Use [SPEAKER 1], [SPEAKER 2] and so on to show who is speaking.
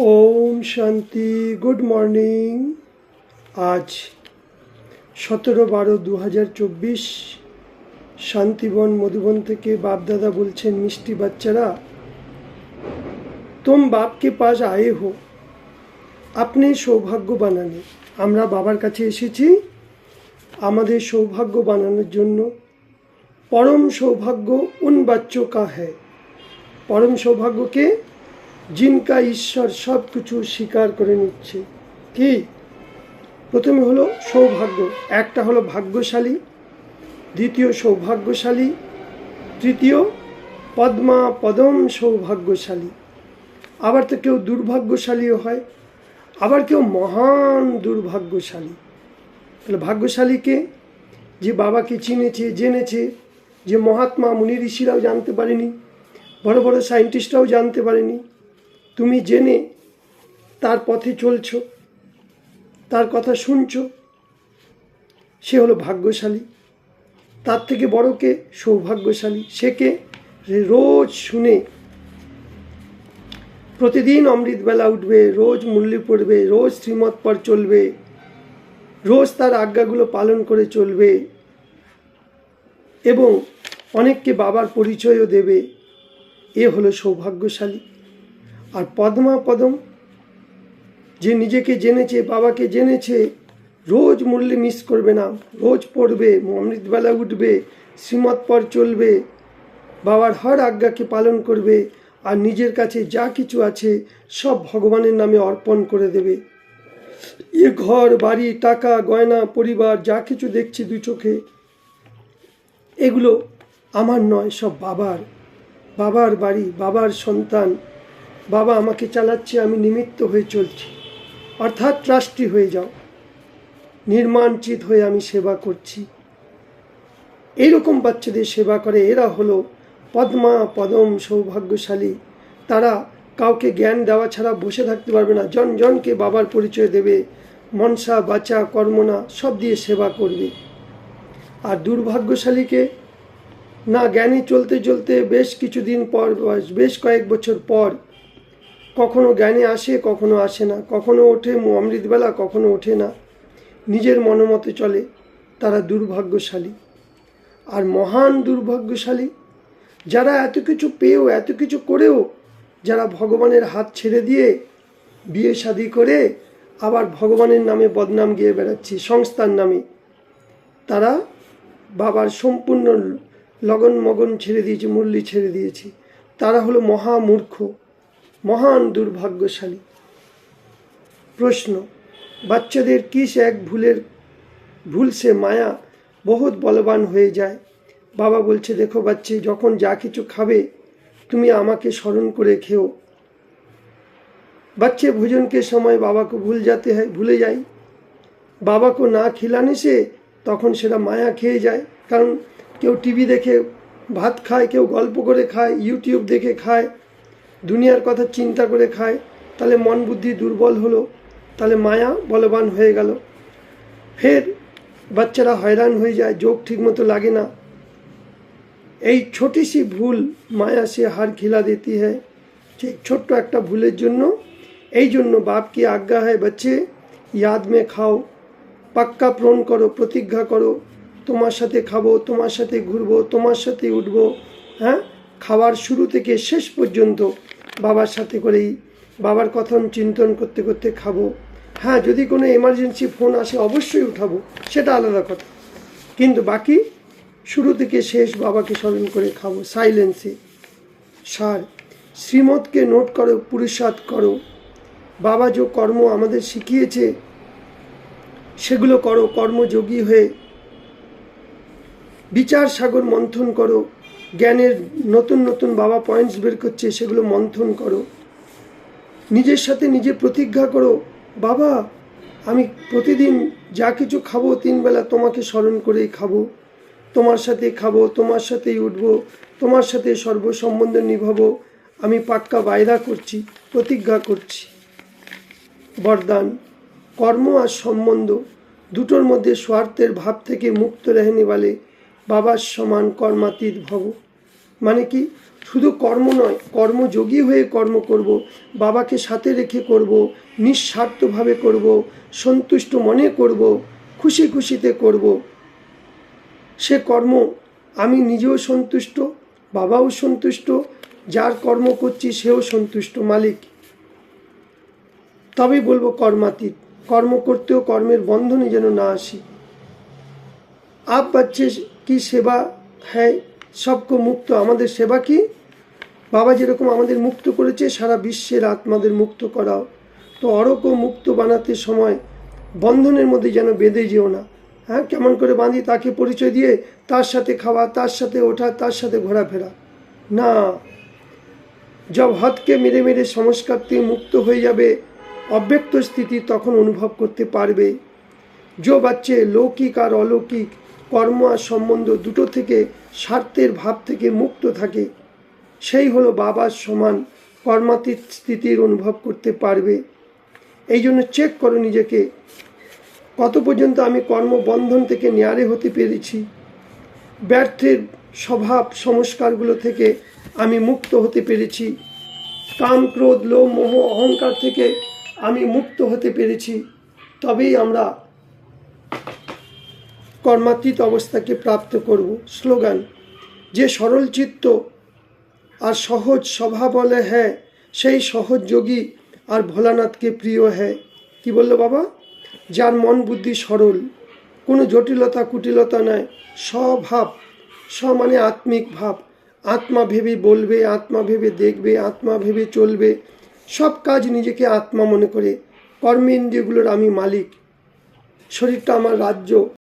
[SPEAKER 1] ওম শান্তি। Good morning. আজ 17/12/2024 শান্তিবন মধুবন থেকে বাপদাদা বলছেন, মিষ্টি বাচ্চারা, तुम बाप के पास आए हो अपने সৌভাগ্য বানানে। আমরা বাবার কাছে এসেছি আমাদের সৌভাগ্য বানানোর জন্য। পরম সৌভাগ্য উন বাচ্চোं का है। পরম সৌভাগ্যকে जिनका ঈশ্বর সব কিছু স্বীকার করে নিচ্ছে। কি? প্রথমে হলো সৌভাগ্য, একটা হলো ভাগ্যশালী, দ্বিতীয় সৌভাগ্যশালী, তৃতীয় পদ্মা পদম সৌভাগ্যশালী। আবার তো কেউ দুর্ভাগ্যশালীও হয়, আবার কেউ মহান দুর্ভাগ্যশালী। তাহলে ভাগ্যশালীকে যে বাবাকে চিনেছে, জেনেছে, যে মহাত্মা মুনি ঋষিরাও জানতে পারেনি, বড় বড় সায়েন্টিস্টরাও জানতে পারেনি, তুমি জেনে তার পথে চলছ, তার কথা শুনছ, সে হলো ভাগ্যশালী। তার থেকে বড়কে সৌভাগ্যশালী, সেকে রোজ শুনে প্রতিদিন অমৃতবেলা উঠবে, রোজ মুরলি পড়বে, রোজ শ্রীমত পর চলবে, রোজ তার আজ্ঞাগুলো পালন করে চলবে এবং অনেককে বাবার পরিচয়ও দেবে। এ হলো সৌভাগ্যশালী। আর পদ্মা পদম, যে নিজেকে জেনেছে, বাবাকে জেনেছে, রোজ মুরলি মিস করবে না, রোজ পড়বে, অমৃতবেলা উঠবে, শ্রীমত পর চলবে, বাবার হর আজ্ঞাকে পালন করবে, আর নিজের কাছে যা কিছু আছে সব ভগবানের নামে অর্পণ করে দেবে। এ ঘর বাড়ি টাকা গয়না পরিবার যা কিছু দেখছি দু চোখে, এগুলো আমার নয়, সব বাবার। বাবার বাড়ি, বাবার সন্তান, বাবা আমাকে চালাচ্ছে, আমি নিমিত্ত হয়ে চলছি। অর্থাৎ ট্রাস্টি হয়ে যাও, নির্মাণচিত হয়ে আমি সেবা করছি। এইরকম বাচ্চাদের সেবা করে, এরা হলো পদ্মা পদম সৌভাগ্যশালী। তারা কাউকে জ্ঞান দেওয়া ছাড়া বসে থাকতে পারবে না, জন জনকে বাবার পরিচয় দেবে, মনসা বাচা কর্মনা সব দিয়ে সেবা করবে। আর দুর্ভাগ্যশালীকে না, জ্ঞানী চলতে চলতে বেশ কিছুদিন পর, বেশ কয়েক বছর পর কখনো জ্ঞানে আসে, কখনো আসে না, কখনো ওঠে অমৃতবেলা, কখনো ওঠে না, নিজের মনোমতে চলে, তারা দুর্ভাগ্যশালী। আর মহান দুর্ভাগ্যশালী যারা এত কিছু পেয়েও, এত কিছু করেও, যারা ভগবানের হাত ছেড়ে দিয়ে বিয়ে শাদী করে আবার ভগবানের নামে বদনাম গিয়ে বেড়াচ্ছে, সংস্থার নামে, তারা বাবার সম্পূর্ণ লগন মগন ছেড়ে দিয়েছে, মুরলি ছেড়ে দিয়েছে। তারা হলো মহামূর্খ, মহান দুর্ভাগ্যশালী। প্রশ্ন, বাচ্চাদের কিস এক ভুল সে মায়া বহুত বলবান হয়ে যায়। বাবা বলছে, দেখো বাচ্চে, যখন যা কিছু খাবে তুমি আমাকে স্মরণ করে খেও। बच्चे भोजन के समय बाबा को भूले যায়। बाबा को ना खिलाने से তখন সেটা মায়া খেয়ে যায়। কারণ কেউ টিভি দেখে ভাত খায়, কেউ গল্প করে খায়, ইউটিউব দেখে খায়, দুনিয়ার কথা চিন্তা করে খায়, তাহলে মন বুদ্ধি দুর্বল হলো, তাহলে মায়া বলবান হয়ে গেল। ফের বাচ্চারা হয়রান হয়ে যায়, যোগ ঠিক মতো লাগে না। এই ছোটি সি ভুল মায়া সে হার খিলা দেती है। ঠিক ছোট্ট একটা ভুলের জন্য, এই জন্য বাপ কি আজ্ঞা হয়, বাচ্চে याद में খাও, পাক্কা প্রণ করো, প্রতিজ্ঞা করো, তোমার সাথে খাবো, তোমার সাথে ঘুরবো, তোমার সাথে উঠবো। হ্যাঁ, খাওয়ার শুরু থেকে শেষ পর্যন্ত বাবার সাথে করেই, বাবার কথন চিন্তন করতে করতে খাবো। হ্যাঁ, যদি কোনো এমার্জেন্সি ফোন আসে অবশ্যই উঠাবো, সেটা আলাদা কথা, কিন্তু বাকি শুরু থেকে শেষ বাবাকে স্মরণ করে খাবো, সাইলেন্সে। সার, শ্রীমতকে নোট করো, পুরুষার্থ করো। বাবা যে কর্ম আমাদের শিখিয়েছে সেগুলো করো, কর্মযোগী হয়ে বিচার সাগর মন্থন করো, জ্ঞানের নতুন নতুন বাবা পয়েন্টস বের করছে, সেগুলো মন্থন করো। নিজের সাথে নিজে প্রতিজ্ঞা করো, বাবা আমি প্রতিদিন যা কিছু খাবো 3 বেলা তোমাকে স্মরণ করেই খাবো, তোমার সাথে খাবো, তোমার সাথেই উঠবো, তোমার সাথে সর্বসম্বন্ধ নিভাবো, আমি পাক্কা বায়দা করছি, প্রতিজ্ঞা করছি। বরদান, কর্ম আর সম্বন্ধ দুটোর মধ্যে স্বার্থের ভাব থেকে মুক্ত रहने वाले বাবার সমান কর্মাতীত ভব। মানে কি, শুধু কর্ম নয়, কর্মযোগী হয়ে কর্ম করব, বাবাকে সাথে রেখে করব, নিঃস্বার্থভাবে করব, সন্তুষ্ট মনে করব, খুশি খুশিতে করব। সে কর্ম আমি নিজেও সন্তুষ্ট, বাবাও সন্তুষ্ট, যার কর্ম করছি সেও সন্তুষ্ট, মালিক। তবেই বলবো কর্মাতীত। কর্ম করতেও কর্মের বন্ধনে যেন না আসি। आप बच्चे की सेवा है सबको मुक्त। আমাদের সেবা কি? বাবা যেরকম আমাদের মুক্ত করেছে সারা বিশ্বের আত্মাদের মুক্ত করাও। তো অরকও মুক্ত বানাতে সময় বন্ধনের মধ্যে যেন বেঁধে যেও না। হ্যাঁ, কেমন করে বাঁধি? তাকে পরিচয় দিয়ে তার সাথে খাওয়া, তার সাথে ওঠা, তার সাথে ঘোরাফেরা না। जब हद के मेरे मेरे সংস্কার থেকে মুক্ত হয়ে যাবে অব্যক্ত স্থিতি, তখন অনুভব করতে পারবে। যে বাচ্চে লৌকিক আর অলৌকিক কর্ম আর সম্বন্ধ দুটো থেকে স্বার্থের ভাব থেকে মুক্ত থাকে, সেই হলো বাবার সমান কর্মাতীত স্থিতির অনুভব করতে পারবে। এই জন্য চেক করো নিজেকে, কত পর্যন্ত আমি কর্মবন্ধন থেকে নেয়ারে হতে পেরেছি, ব্যর্থের স্বভাব সংস্কারগুলো থেকে আমি মুক্ত হতে পেরেছি, কাম ক্রোধ লোভ মোহ অহংকার থেকে আমি মুক্ত হতে পেরেছি। তবেই আমরা কর্মাতীত অবস্থাকে প্রাপ্ত করব। স্লোগান, যে সরল চিত্ত আর সহজ স্বভাব বলে হ্যাঁ, সেই সহজ যোগী আর ভোলানাথকে প্রিয় হ্যাঁ। কি বললো বাবা? যার মন বুদ্ধি সরল, কোনো জটিলতা কুটিলতা নয়, স্বভাব। স মানে আত্মিক ভাব, আত্মা ভেবে বলবে, আত্মা ভেবে দেখবে, আত্মা ভেবে চলবে, সব কাজ নিজেকে আত্মা মনে করে। কর্মেন্দ্রিয়গুলোর আমি মালিক, শরীরটা আমার রাজ্য।